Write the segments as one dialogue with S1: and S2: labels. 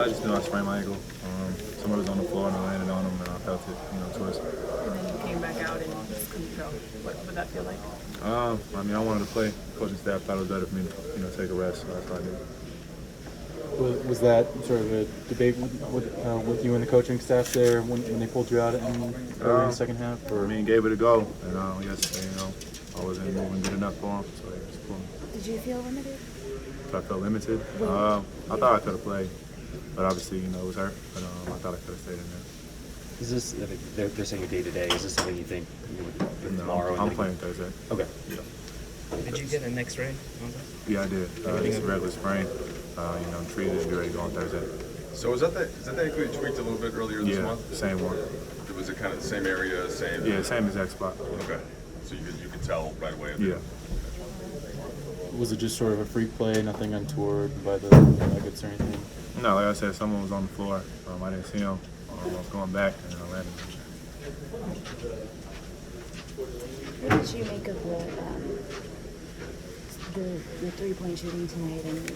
S1: I just knew I sprained my ankle. Somebody was on the floor and I landed on him and I felt it, twice.
S2: And then you came back out and you just couldn't go. What would that feel like?
S1: I wanted to play. Coaching staff thought it was better for me to, take a rest, so that's what I did.
S3: Was that sort of a debate with you and the coaching staff there when they pulled you out in the second half? Or?
S1: Gave it a go, and I guess, I wasn't moving good enough for him, so they just pulled me.
S4: Did you feel limited?
S1: So I felt limited. I thought I could have played, but obviously, it was hurt. But I thought I could have stayed in there.
S5: Is this, they're saying day to day, is this something you think you would do tomorrow?
S1: I'm playing Thursday.
S5: Okay.
S1: Yeah.
S6: Did you get an X-ray?
S1: Yeah, I did. It's a regular sprain. I'm treated and be ready to go on Thursday.
S7: So is that the ankle you tweaked a little bit earlier this month?
S1: Yeah, same one.
S7: Was it kind of the same area, same?
S1: Yeah, same exact spot.
S7: Okay. So you could tell right away?
S1: Yeah.
S3: Was it just sort of a freak play, nothing untoward by the Nuggets or anything?
S1: No, like I said, someone was on the floor. I didn't see him. I was going back and I landed.
S4: What did you make of the three-point shooting tonight, and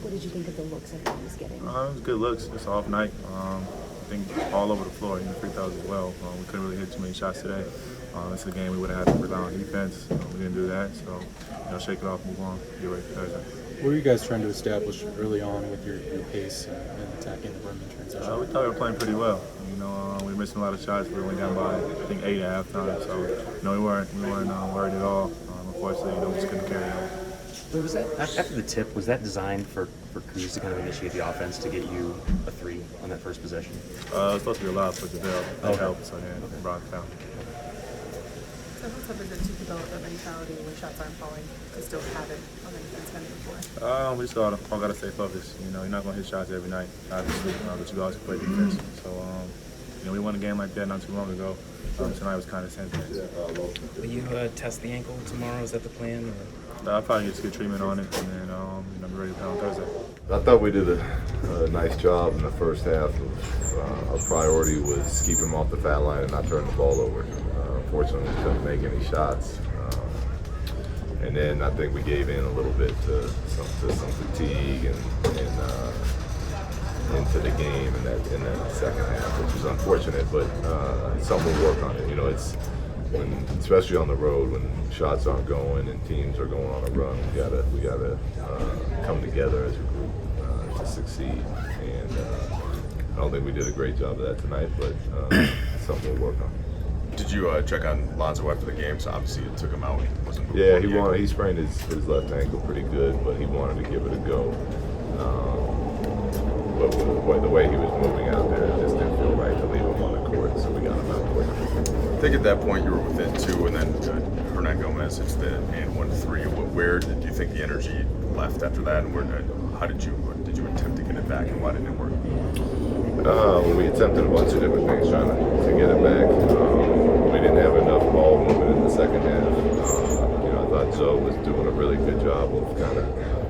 S4: what did you think of the looks everyone was getting?
S1: It was good looks. It's an off night. I think all over the floor, free throws as well. We couldn't really hit too many shots today. This is a game we would have had to rely on defense. We didn't do that, so shake it off, move on, get ready for Thursday.
S3: What were you guys trying to establish early on with your pace and attacking the rim in transition?
S1: We thought we were playing pretty well. We were missing a lot of shots. We went down by, I think, 8 at halftime. So, we weren't worried at all. Unfortunately, we just couldn't carry it over.
S5: But was that, after the tip, was that designed for Kuz to kind of initiate the offense to get you a three on that first possession?
S1: It was supposed to be a lot for JaVale. That helped, so then brought it down.
S2: So how tough is it to develop that mentality when shots aren't falling to still have it on the defense end before?
S1: We just all got to stay focused. You're not going to hit shots every night, obviously, but you also play defense. So, we won a game like that not too long ago. Tonight was kind of the same thing.
S6: Will you test the ankle tomorrow? Is that the plan? Or?
S1: I'll probably get treatment on it, and then be ready to play on Thursday.
S8: I thought we did a nice job in the first half. Our priority was keep him off the foul line and not turn the ball over. Unfortunately, we couldn't make any shots. And then I think we gave in a little bit to some fatigue and into the game in that second half, which was unfortunate, but something we'll work on it. It's especially on the road when shots aren't going and teams are going on a run. We gotta come together as a group to succeed. And I don't think we did a great job of that tonight, but something we'll work on.
S7: Did you check on Lonzo after the game? So obviously you took him out.
S8: Yeah, he sprained his left ankle pretty good, but he wanted to give it a go. But the way he was moving out there, it just didn't feel right to leave him on the court, so we got him out quick.
S7: I think at that point you were within 2, and then Hernan Gomez hits the and 1-3. Where did you think the energy left after that, and how did you attempt to get it back, and why didn't it work?
S8: We attempted a bunch of different things trying to get it back. We didn't have enough ball movement in the second half. I thought Zoe was doing a really good job of kind of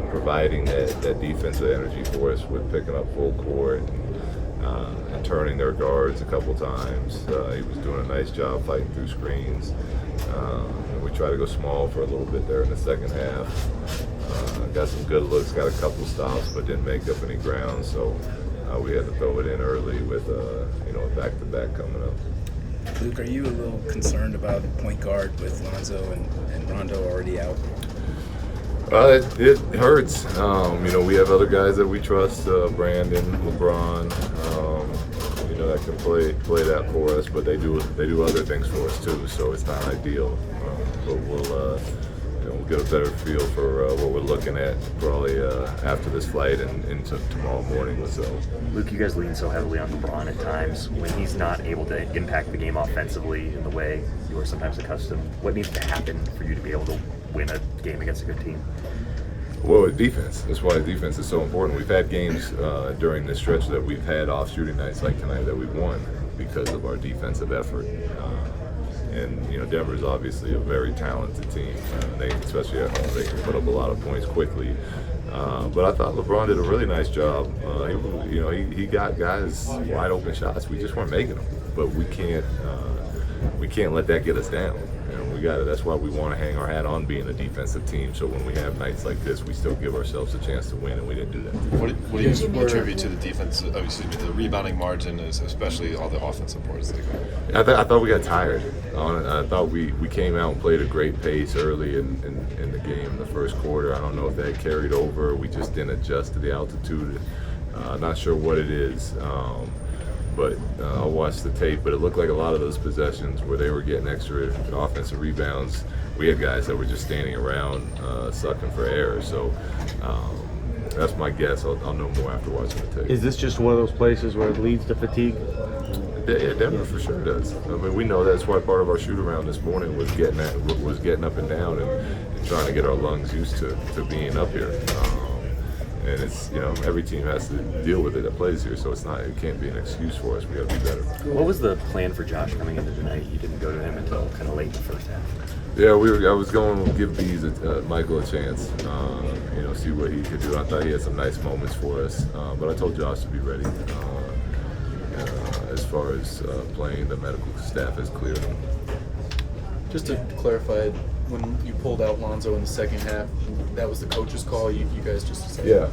S8: providing that defensive energy for us with picking up full court and turning their guards a couple times. He was doing a nice job fighting through screens. We tried to go small for a little bit there in the second half. Got some good looks, got a couple stops, but didn't make up any ground. So we had to throw it in early with a back-to-back coming up.
S6: Luke, are you a little concerned about point guard with Lonzo and Rondo already out?
S8: It hurts. We have other guys that we trust, Brandon, LeBron, that can play that for us, but they do other things for us too. So it's not ideal. But we'll get a better feel for what we're looking at probably after this flight and into tomorrow morning with Zoe.
S5: Luke, you guys lean so heavily on LeBron at times. When he's not able to impact the game offensively in the way you are sometimes accustomed, what needs to happen for you to be able to win a game against a good team?
S8: Well, it's defense. That's why defense is so important. We've had games during this stretch that we've had off shooting nights like tonight that we've won because of our defensive effort. And Denver's obviously a very talented team. Especially at home, they can put up a lot of points quickly. But I thought LeBron did a really nice job. He got guys wide open shots. We just weren't making them. But we can't we can't let that get us down. You know, we got it. That's why we want to hang our hat on being a defensive team. So when we have nights like this, we still give ourselves a chance to win, and we didn't do that.
S9: What do you attribute to the defense? The rebounding margin, is especially all the offensive boards.
S8: I thought we got tired. I thought we came out and played a great pace early in the game in the first quarter. I don't know if that carried over. We just didn't adjust to the altitude. Not sure what it is. But I'll watch the tape, but it looked like a lot of those possessions where they were getting extra offensive rebounds, we had guys that were just standing around sucking for air. So that's my guess. I'll know more after watching the tape.
S10: Is this just one of those places where it leads to fatigue?
S8: Yeah, Denver for sure does. I mean, we know that's why part of our shoot around this morning was getting up and down and trying to get our lungs used to being up here. And it's, you know, every team has to deal with it that plays here, so it can't be an excuse for us. We got to be better.
S5: What was the plan for Josh coming into tonight? You didn't go to him until kind of late in the first half.
S8: Yeah, I was going to give Michael a chance, you know, see what he could do. I thought he had some nice moments for us, but I told Josh to be ready. As far as playing, the medical staff has cleared him.
S3: Just to clarify, when you pulled out Lonzo in the second half, that was the coach's call. You guys just decided?
S8: Yeah,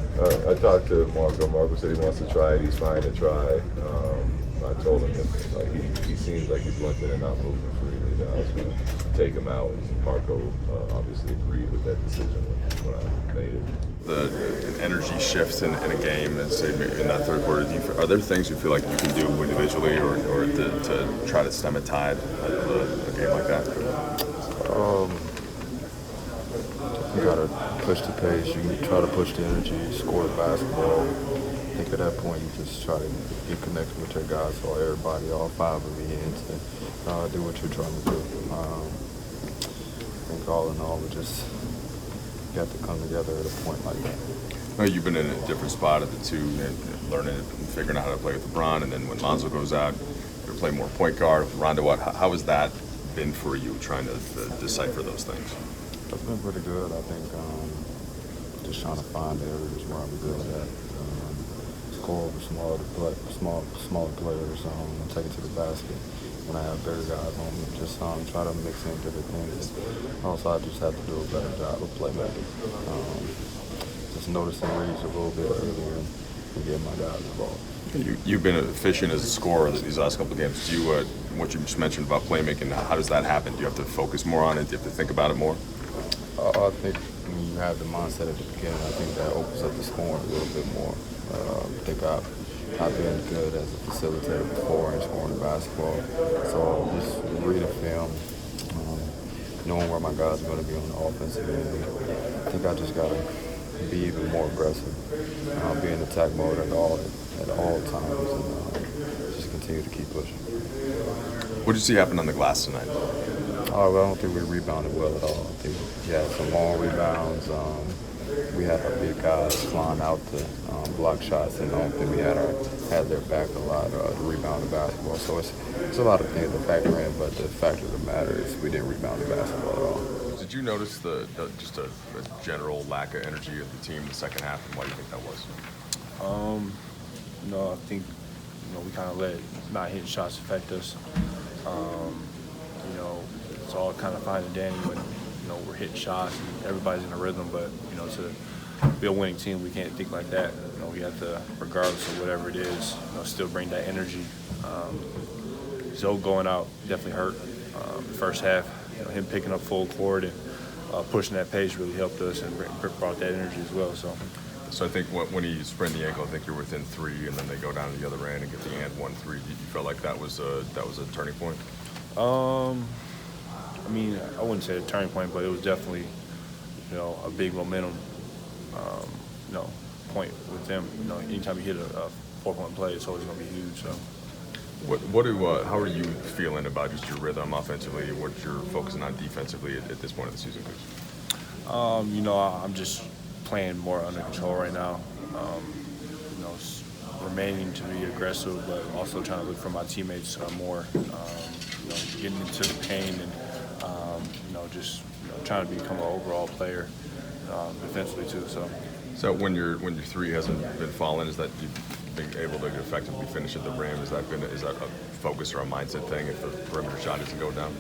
S8: I talked to Marco. Marco said he wants to try it. He's fine to try. I told him that he seems like he's limping and not moving freely. That I was going to take him out. And Marco obviously agreed with that decision when I made it.
S7: The energy shifts in a game, and say maybe in that third quarter, are there things you feel like you can do individually or to try to stem a tide of a game like that?
S11: You gotta push the pace. You try to push the energy, score the basketball. I think at that point you just try to get connected with your guys, so everybody, all five of you, to do what you're trying to do. I think all in all, we just got to come together at a point like that.
S7: Well, you've been in a different spot at the two, and learning and figuring out how to play with LeBron, and then when Lonzo goes out, you play more point guard. Rondo, how has that been for you, trying to decipher those things?
S11: It's been pretty good. I think just trying to find the areas where I'm good at. Score with smaller players, and take it to the basket. When I have bigger guys on me, just try to mix in different things. Also, I just have to do a better job of playmaking. Just noticing reads a little bit earlier and getting my guys involved.
S7: You've been efficient as a scorer these last couple of games. Do you, what you just mentioned about playmaking, how does that happen? Do you have to focus more on it? Do you have to think about it more?
S11: I think when you have the mindset at the beginning, I think that opens up the scoring a little bit more. I think I've been good as a facilitator before in scoring the basketball. So just reading film, knowing where my guys are going to be on the offensive end. I think I just got to be even more aggressive, be in attack mode at all times, and just continue to keep pushing.
S7: What did you see happen on the glass tonight?
S11: I don't think we rebounded well at all. I think we had some long rebounds. We had our big guys flying out to block shots, and I don't think we had their back a lot to rebound the basketball. So it's a lot of things to factor in, but the fact of the matter is we didn't rebound the basketball at all.
S7: Did you notice just a general lack of energy of the team in the second half, and why do you think that was?
S1: No, I think we kind of let not hitting shots affect us. It's all kind of fine and dandy when we're hitting shots and everybody's in a rhythm, but to be a winning team, we can't think like that. We have to, regardless of whatever it is, still bring that energy. Zoe going out definitely hurt. First half, him picking up full court and pushing that pace really helped us and brought that energy as well.
S7: So I think when he sprained the ankle, I think you're within 3, and then they go down to the other end and get the and 1-3. You felt like that was a turning point?
S1: I mean, I wouldn't say a turning point, but it was definitely, a big momentum, point with them. Anytime you hit a 4-point play, it's always going to be huge. So.
S7: How are you feeling about just your rhythm offensively? What you're focusing on defensively at this point of the season, Coach?
S1: I'm just playing more under control right now. Remaining to be aggressive, but also trying to look for my teammates more. Getting into the paint and just trying to become an overall player defensively too. So
S7: when your 3 hasn't been falling, is that you being able to effectively finish at the rim, is that a focus or a mindset thing if the perimeter shot isn't going down?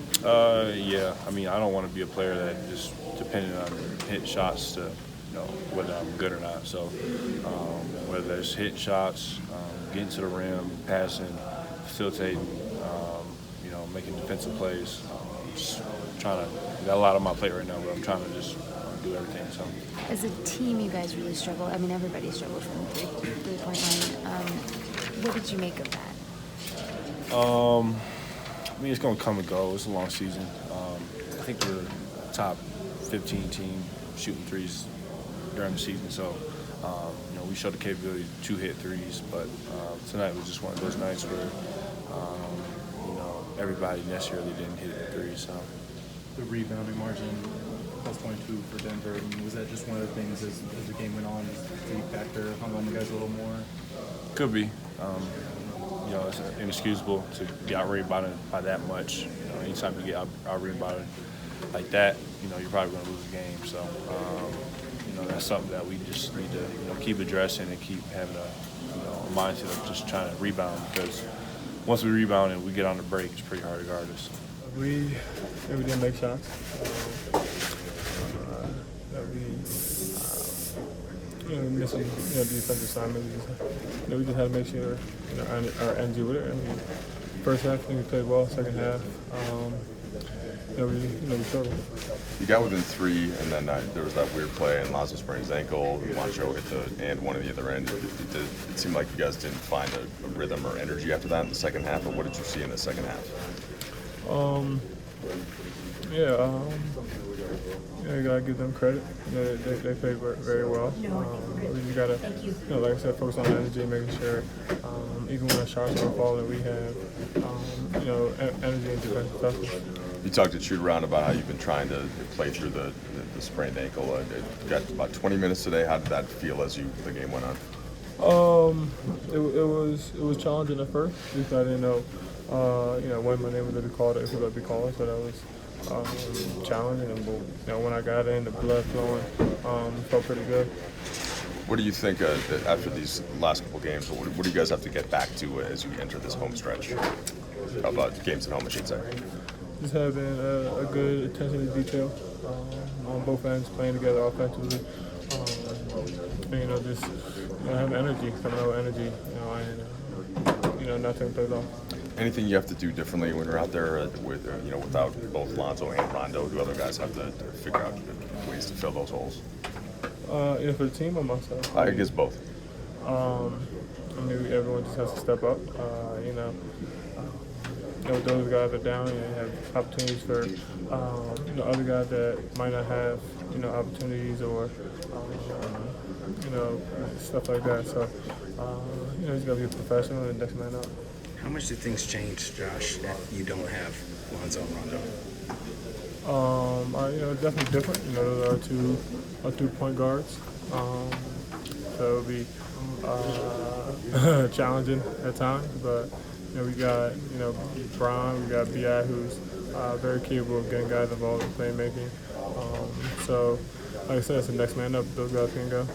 S1: Yeah. I mean, I don't want to be a player that just dependent on hitting shots to, whether I'm good or not. So whether it's hitting shots, getting to the rim, passing, facilitating, making defensive plays, just trying to. Got a lot on my plate right now, but I'm trying to just do everything. So.
S4: As a team, you guys really struggle. I mean, everybody struggled from the three-point line. What did you make of that?
S1: I mean, it's going to come and go. It's a long season. I think we're a top 15 team shooting threes during the season. So, we showed the capability to hit threes. But tonight was just one of those nights where, everybody necessarily didn't hit the threes. So.
S3: The rebounding margin plus 22 for Denver. I mean, was that just one of the things as the game went on? Did you factor hung on the guys a little more?
S1: Could be. It's inexcusable to get out rebounded by that much. Anytime you get out rebounded like that, you're probably going to lose the game. So, that's something that we just need to, keep addressing and keep having a mindset of just trying to rebound, because once we rebound and we get on the break, it's pretty hard to guard us.
S12: We didn't make shots. Missing defensive assignments. We just had to make sure our energy with it. I mean, first half, I think we played well. Second half, we struggled.
S7: You got within 3, and then there was that weird play, and Lonzo sprained his ankle. Juancho hit the and one at the other end. It seemed like you guys didn't find a rhythm or energy after that in the second half. Or what did you see in the second half?
S12: You gotta give them credit. They played very well. You gotta, like I said, focus on energy, making sure even when the shots are falling, we have, energy and defensive toughness.
S7: You talked to shoot around about how you've been trying to play through the sprained ankle. It got about 20 minutes today. How did that feel as the game went on?
S12: It was challenging at first because I didn't know, when my name was going to be called, if it was going to be called. So that was challenging. And when I got in, the blood flowing, felt pretty good.
S7: What do you think after these last couple games? What do you guys have to get back to as you enter this home stretch? About games at home, I should say.
S12: Just having a good attention to detail on both ends, playing together offensively. And, just having energy, coming out with energy, and not taking plays off.
S7: Anything you have to do differently when you're out there without both Lonzo and Rondo? Do other guys have to figure out ways to fill those holes?
S12: For the team or myself?
S7: I guess both.
S12: Everyone just has to step up. Those guys are down and have opportunities for other guys that might not have opportunities or stuff like that. So he's got to be a professional and next man up.
S6: How much do things change, Josh, if you don't have Lonzo and Rondo?
S12: Definitely different. Those are two point guards. So it'll be challenging at times, but we got Brian, we got Bi, who's very capable of getting guys involved in playmaking. So like I said, it's the next man up. Those guys can go.